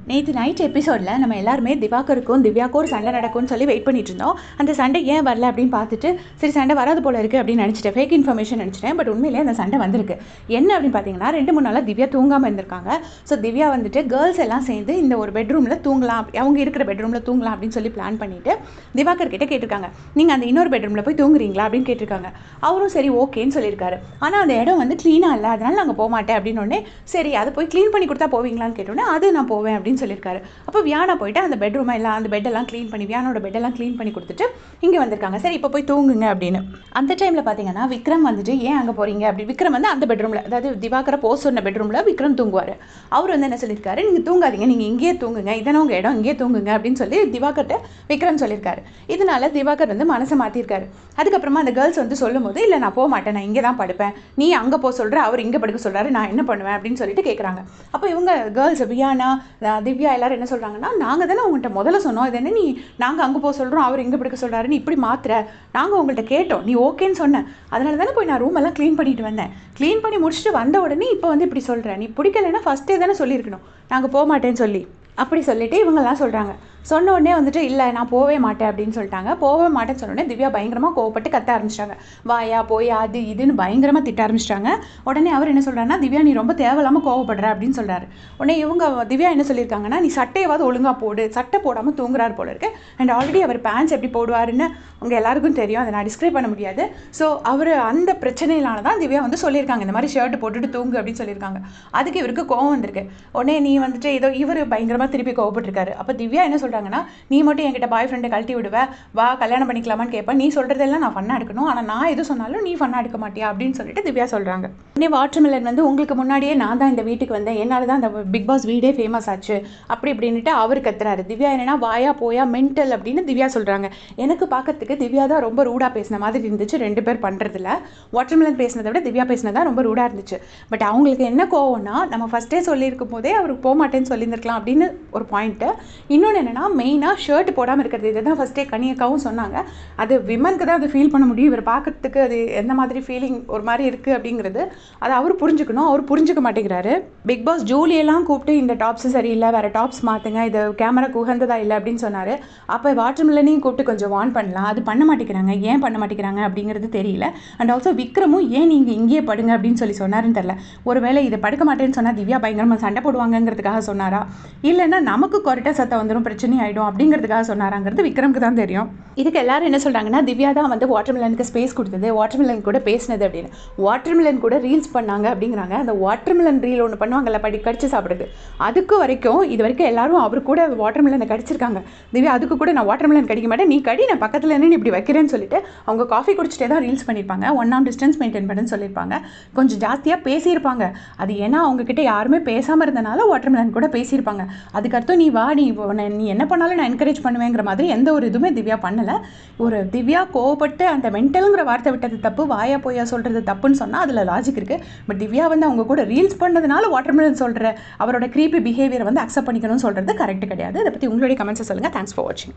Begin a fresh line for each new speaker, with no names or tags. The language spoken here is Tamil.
நேற்று நைட் எபிசோடில் நம்ம எல்லாருமே திவாகருக்கும் திவ்யாவுக்கும் ஒரு சண்டை நடக்கும்னு சொல்லி வெயிட் பண்ணிட்டு இருந்தோம். அந்த சண்டை ஏன் வரல அப்படின்னு பார்த்துட்டு சரி சண்டை வராது போல இருக்குது அப்படின்னு நினச்சிட்டேன். ஃபேக் இன்ஃபர்மேஷன் நினச்சிட்டேன். பட் உண்மையிலே அந்த சண்டை வந்திருக்கு. என்ன அப்படின்னு பார்த்தீங்கன்னா 2-3 நாளாக திவ்யா தூங்காமல் இருந்திருக்காங்க. ஸோ திவ்யா வந்துட்டு கேர்ள்ஸ் எல்லாம் சேர்ந்து இந்த ஒரு பெட்ரூமில் தூங்கலாம், அவங்க இருக்கிற பெட்ரூமில் தூங்கலாம் அப்படின்னு சொல்லி பிளான் பண்ணிவிட்டு திவாகர் கிட்டே கேட்டிருக்காங்க, நீங்கள் அந்த இன்னொரு பெட்ரூமில் போய் தூங்குறீங்களா அப்படின்னு கேட்டிருக்காங்க. அவரும் சரி ஓகேன்னு சொல்லியிருக்காரு. ஆனால் அந்த இடம் வந்து க்ளீனாக இல்லை, அதனால் நாங்கள் போக மாட்டேன் அப்படின்னு சரி அதை போய் க்ளீன் பண்ணி கொடுத்தா போவீங்களான்னு கேட்டோன்னே அது நான் போவேன் அப்படின்னு சொல்லியிருக்காரு. அப்போ வியானா போயிட்டு அந்த பெட்ரூமை எல்லாம் அந்த பெட்டெல்லாம் க்ளீன் பண்ணி வியானோட பெட்டெல்லாம் க்ளீன் பண்ணி கொடுத்துட்டு இங்கே வந்திருக்காங்க. சரி இப்போ போய் தூங்குங்க அப்படின்னு. அந்த டைமில் பார்த்தீங்கன்னா விக்ரம் வந்துட்டு ஏன் அங்கே போகிறீங்க அப்படி, விக்ரம் வந்து அந்த பெட்ரூமில், அதாவது திவாகரை போஸ்ட் சொன்ன பெட்ரூமில் விக்ரம் தூங்குவார். அவர் வந்து என்ன சொல்லியிருக்காரு, நீங்கள் தூங்காதீங்க, நீங்கள் இங்கேயே தூங்குங்க, இதான உங்கள் இடம், இங்கேயே தூங்குங்க அப்படின்னு சொல்லி திவாகர்கிட்ட விக்ரம் சொல்லியிருக்காரு. இதனால திவாகர் வந்து மனசை மாற்றிருக்காரு. அதுக்கப்புறமா அந்த கேர்ள்ஸ் வந்து சொல்லும் போது இல்லை நான் போக மாட்டேன், நான் இங்கே தான் படுப்பேன், நீ அங்கே போக சொல்கிற, அவர் இங்கே படுக்க சொல்கிறாரு, நான் என்ன பண்ணுவேன் அப்படின்னு சொல்லிட்டு கேட்குறாங்க. அப்போ இவங்க கேர்ள்ஸ் வியானா திவ்யா எல்லாரும் என்ன சொல்கிறாங்கன்னா, நாங்கள் தானே உங்கள்கிட்ட முதல்ல சொன்னோம், இது என்ன நீ நாங்கள் அங்கே போக சொல்கிறோம் அவர் இங்கே படுக்க சொல்கிறாருன்னு இப்படி மாத்திர, நாங்கள் உங்கள்கிட்ட கேட்டோம், நீ ஓகேன்னு சொன்னேன், அதனால தானே போய் நான் ரூம் எல்லாம் க்ளீன் பண்ணிட்டு வந்தேன், க்ளீன் பண்ணி முடிச்சுட்டு வந்த உடனே இப்போ வந்து இப்படி சொல்கிறேன், நீ பிடிக்கலைன்னா ஃபஸ்ட்டே தானே சொல்லியிருக்கணும் நாங்கள் போக மாட்டேன்னு சொல்லி. அப்படி சொல்லிட்டு இவங்கெல்லாம் சொல்கிறாங்க. சொன்ன உடனே வந்துட்டு இல்லை நான் போகவே மாட்டேன் அப்படின்னு சொல்லிட்டாங்க. போகவே மாட்டேன்னு சொன்னோடனே திவ்யா பயங்கரமாக கோவப்பட்டு கத்த ஆரம்பிச்சிட்டாங்க. வாயா போயா அது இதுன்னு பயங்கரமாக திட்ட ஆரம்பிச்சிட்டாங்க. உடனே அவர் என்ன சொல்கிறாருன்னா, திவ்யா நீ ரொம்ப தேவையில்லாமல் கோவப்படுற அப்படின்னு சொல்கிறாரு. உடனே இவங்க திவ்யா என்ன சொல்லியிருக்காங்கன்னா, நீ சட்டையாவது ஒழுங்காக போடு, சட்டை போடாமல் தூங்குறாரு போல இருக்கு. அண்ட் ஆல்ரெடி அவர் பேண்ட்ஸ் எப்படி போடுவாருன்னு அவங்க எல்லாருக்கும் தெரியும், அதை நான் டிஸ்கிரைப் பண்ண முடியாது. ஸோ அவர் அந்த பிரச்சனையினால தான் திவ்யா வந்து சொல்லியிருக்காங்க இந்த மாதிரி ஷர்ட் போட்டுட்டு தூங்கு அப்படின்னு சொல்லியிருக்காங்க. அதுக்கு இவருக்கு கோவம் வந்திருக்கு. உடனே நீ வந்துட்டு ஏதோ இவர் பயங்கரமாக திருப்பி கோவப்பட்டிருக்காரு. அப்போ திவ்யா என்ன சொல்கிறாங்கன்னா, நீ மட்டும் என்கிட்ட பாய் ஃப்ரெண்டை கழட்டி விடுவேன், வா கல்யாணம் பண்ணிக்கலாமான்னு கேட்பேன், நீ சொல்கிறதெல்லாம் நான் ஃபன்னாக எடுக்கணும், ஆனால் நான் எது சொன்னாலும் நீ ஃபன்னாக எடுக்க மாட்டியா அப்படின்னு சொல்லிட்டு திவ்யா சொல்கிறாங்க. உடனே வாட்டர்மெலன் வந்து உங்களுக்கு முன்னாடியே நான் தான் இந்த வீட்டுக்கு வந்தேன், என்னால் தான் இந்த பிக் பாஸ் வீடே ஃபேமஸ் ஆச்சு அப்படி இப்படின்ட்டு அவர் கத்துறாரு. திவ்யா என்னன்னா வாயா போயா மென்டல் அப்படின்னு திவ்யா சொல்கிறாங்க. எனக்கு பார்க்கறதுக்கு திவ்யா தான் ரொம்ப ரூடாக பேசின மாதிரி இருந்துச்சு. 2 பேர் பண்ணுறதுல வாட்டர்மெலன் பேசினதை விட திவ்யா பேசினதா ரொம்ப ரூடாக இருந்துச்சு. பட் அவங்களுக்கு என்ன கோவம்னா, நம்ம ஃபஸ்ட்டே சொல்லியிருக்கும் போதே அவருக்கு போக மாட்டேன்னு சொல்லியிருந்துருக்கலாம் அப்படின்னு ஒரு பாயிண்ட்டு. இன்னொன்று என்னென்னா மெயினாக ஷர்ட் போடாமல் இருக்கிறது. இதை தான் ஃபஸ்ட்டே கனியக்காவும் சொன்னாங்க. அது விமனுக்கு தான் அது ஃபீல் பண்ண முடியும், இவர் பார்க்கறதுக்கு அது எந்த மாதிரி ஃபீலிங் ஒரு மாதிரி இருக்குது அப்படிங்கிறது அதை அவர் புரிஞ்சுக்கணும், அவர் புரிஞ்சுக்க மாட்டேங்கிறாரு. பிக் பாஸ் ஜூலியெல்லாம் கூப்பிட்டு இந்த டாப்ஸ் சரியில்லை, வேறு டாப்ஸ் மாற்றுங்க, இது கேமரா உகந்ததா இல்லை அப்படின்னு சொன்னார். அப்போ வாட்டர்மெலனையும் கூப்பிட்டு கொஞ்சம் வார்ன் பண்ணலாம், அது பண்ண மாட்டேங்கிறாங்க. ஏன் பண்ண மாட்டேங்கிறாங்க அப்படிங்கிறது தெரியல. அண்ட் ஆல்சோ விக்ரமும் ஏன் நீங்கள் இங்கேயே படுங்க அப்படின்னு சொல்லி சொன்னாருன்னு தெரில. ஒருவேளை இதை படுக்க மாட்டேன்னு சொன்னால் திவ்யா பயங்கரமாக சண்டை போடுவாங்கங்கிறதுக்காக சொன்னாரா, இல்லைன்னா நமக்கு கொரட்டா சத்தம் வந்துடும் பிரச்சனை ஆகிடும் அப்படிங்கிறதுக்காக சொன்னாராங்கிறது விக்ரமுக்கு தான் தெரியும். இதுக்கு எல்லாரும் என்ன சொல்கிறாங்கன்னா, திவ்யா தான் வந்து வாட்டர்மெலனுக்கு ஸ்பேஸ் கொடுத்தது, வாட்டர்மெலன் கூட பேசினது அப்படின்னு. வாட்டர்மெலன் கூட ரீல்ஸ் பண்ணாங்க அப்படிங்கிறாங்க. அந்த வாட்டர்மெலன் ரீல் ஒன்று பண்ணுவாங்கல்ல, கடிச்சு சாப்பிடுறது, அதுக்கு வரைக்கும் இது வரைக்கும் எல்லாரும் அவர் கூட வாட்டர்மெலனை கடிச்சிருக்காங்க. திவ்யா அதுக்கு கூட நான் வாட்டர்மெலன் கடிக்க மாட்டேன், நீ கடி, நான் பக்கத்தில் நின்று இப்படி வைக்கிறேன்னு சொல்லிட்டு அவங்க காஃபி குடிச்சிட்டே தான் ரீல்ஸ் பண்ணியிருப்பாங்க. 1 hour டிஸ்டன்ஸ் மெயின்டைன் பண்ணுன்னு சொல்லியிருப்பாங்க. கொஞ்சம் ஜாஸ்தியாக பேசியிருப்பாங்க. அது ஏன்னா அவங்கக்கிட்ட யாருமே பேசாமல் இருந்தனால வாட்டர்மெலன் கூட பேசியிருப்பாங்க. அதுக்கடுத்து நீ வா, நீ என்ன பண்ணாலும் நான் என்கரேஜ் பண்ணுவேங்கிற மாதிரி எந்த ஒரு இதுவுமே திவ்யா பண்ணலை. ஒரு திவ்யா கோவப்பட்டு அந்த மென்டலுங்கிற வார்த்தை விட்டது தப்பு, வாயா போயா சொல்கிறது தப்புன்னு சொன்னால் அதில் லாஜிக் இருக்குது. பட் திவ்யா வந்து அவங்க கூட ரீல்ஸ் பண்ணதுனால வாட்டர்மெலன் சொல்கிற அவரோட க்ரீப்பி பிஹேவியரை வந்து அக்செப்ட் பண்ணிக்கணும்னு சொல்கிறது கரெக்ட் கிடையாது. இதை பற்றி உங்களுடைய கமெண்ட்ஸை சொல்லுங்கள். தேங்க்ஸ் ஃபார் வாட்சிங்.